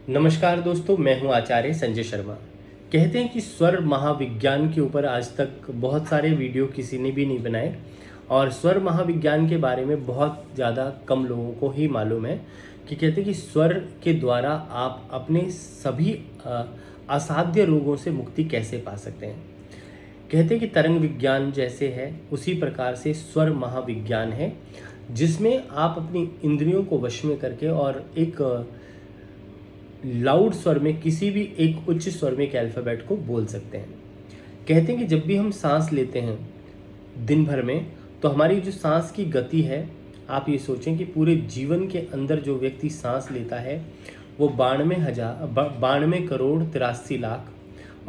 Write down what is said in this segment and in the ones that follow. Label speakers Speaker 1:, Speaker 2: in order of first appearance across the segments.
Speaker 1: नमस्कार दोस्तों, मैं हूं आचार्य संजय शर्मा। कहते हैं कि स्वर महाविज्ञान के ऊपर आज तक बहुत सारे वीडियो किसी ने भी नहीं बनाए और स्वर महाविज्ञान के बारे में बहुत ज़्यादा कम लोगों को ही मालूम है कि कहते हैं कि स्वर के द्वारा आप अपने सभी असाध्य रोगों से मुक्ति कैसे पा सकते हैं। कहते हैं कि तरंग विज्ञान जैसे है उसी प्रकार से स्वर महाविज्ञान है, जिसमें आप अपनी इंद्रियों को वश में करके और एक लाउड स्वर में किसी भी एक उच्च स्वर में एक अल्फ़ाबेट को बोल सकते हैं। कहते हैं कि जब भी हम सांस लेते हैं दिन भर में, तो हमारी जो सांस की गति है, आप ये सोचें कि पूरे जीवन के अंदर जो व्यक्ति सांस लेता है वो 92 करोड़ 83 लाख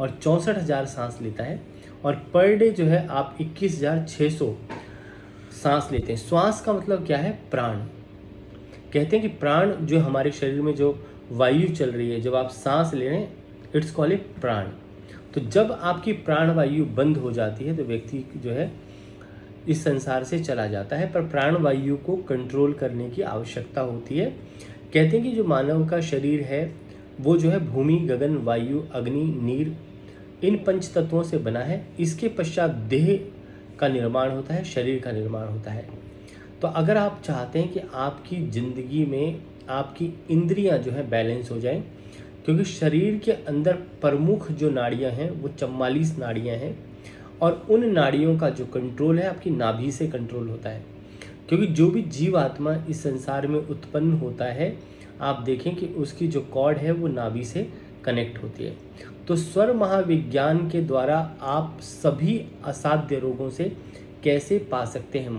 Speaker 1: और 64,000 सांस लेता है और पर डे जो है आप 21,600 सांस लेते हैं। श्वास का मतलब क्या है? प्राण। कहते हैं कि प्राण जो हमारे शरीर में जो वायु चल रही है, जब आप सांस ले रहे हैं, इट्स कॉल्ड ए प्राण। तो जब आपकी प्राण वायु बंद हो जाती है तो व्यक्ति जो है इस संसार से चला जाता है, पर प्राण वायु को कंट्रोल करने की आवश्यकता होती है। कहते हैं कि जो मानव का शरीर है वो जो है भूमि, गगन, वायु, अग्नि, नीर, इन पंच तत्वों से बना है। इसके पश्चात देह का निर्माण होता है, शरीर का निर्माण होता है। तो अगर आप चाहते हैं कि आपकी ज़िंदगी में आपकी इंद्रियां जो है बैलेंस हो जाएं, क्योंकि शरीर के अंदर प्रमुख जो नाड़ियां हैं वो 44 नाड़ियां हैं और उन नाड़ियों का जो कंट्रोल है आपकी नाभि से कंट्रोल होता है। क्योंकि जो भी जीव आत्मा इस संसार में उत्पन्न होता है, आप देखें कि उसकी जो कॉर्ड है वो नाभि से कनेक्ट होती है। तो स्वर महाविज्ञान के द्वारा आप सभी असाध्य रोगों से कैसे पा सकते हैं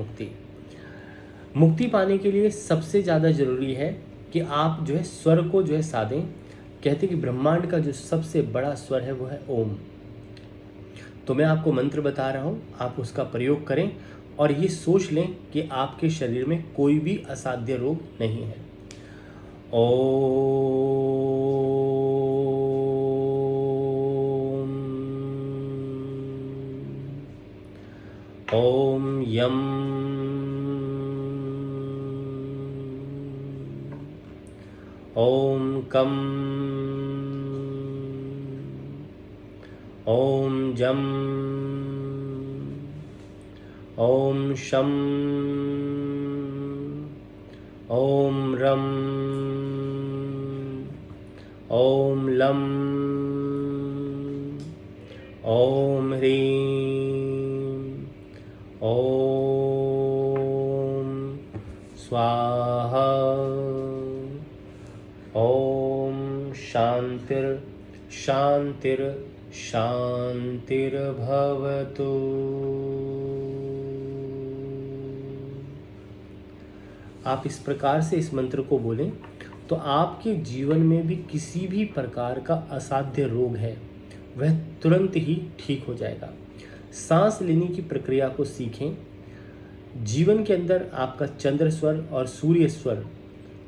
Speaker 1: मुक्ति पाने के लिए सबसे ज़्यादा ज़रूरी है कि आप जो है स्वर को जो है साधें। कहते हैं कि ब्रह्मांड का जो सबसे बड़ा स्वर है वो है ओम। तो मैं आपको मंत्र बता रहा हूँ, आप उसका प्रयोग करें और ये सोच लें कि आपके शरीर में कोई भी असाध्य रोग नहीं है। ओम यम ओम कम ओम जम ओम शम ओम रम ओम लम ओम ह्रीं ओम स्वाहा ओम शांतिर शांतिर शांतिर्भवतु। आप इस प्रकार से इस मंत्र को बोलें तो आपके जीवन में भी किसी भी प्रकार का असाध्य रोग है वह तुरंत ही ठीक हो जाएगा। सांस लेने की प्रक्रिया को सीखें। जीवन के अंदर आपका चंद्र स्वर और सूर्य स्वर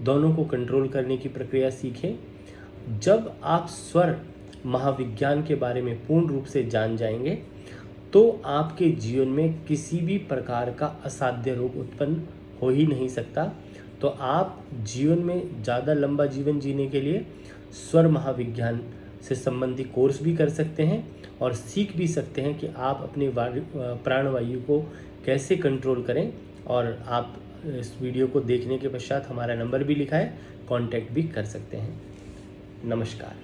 Speaker 1: दोनों को कंट्रोल करने की प्रक्रिया सीखें। जब आप स्वर महाविज्ञान के बारे में पूर्ण रूप से जान जाएंगे तो आपके जीवन में किसी भी प्रकार का असाध्य रोग उत्पन्न हो ही नहीं सकता। तो आप जीवन में ज़्यादा लंबा जीवन जीने के लिए स्वर महाविज्ञान से संबंधी कोर्स भी कर सकते हैं और सीख भी सकते हैं कि आप अपने प्राणवायु को कैसे कंट्रोल करें। और आप इस वीडियो को देखने के पश्चात हमारा नंबर भी लिखा है, कांटेक्ट भी कर सकते हैं। नमस्कार।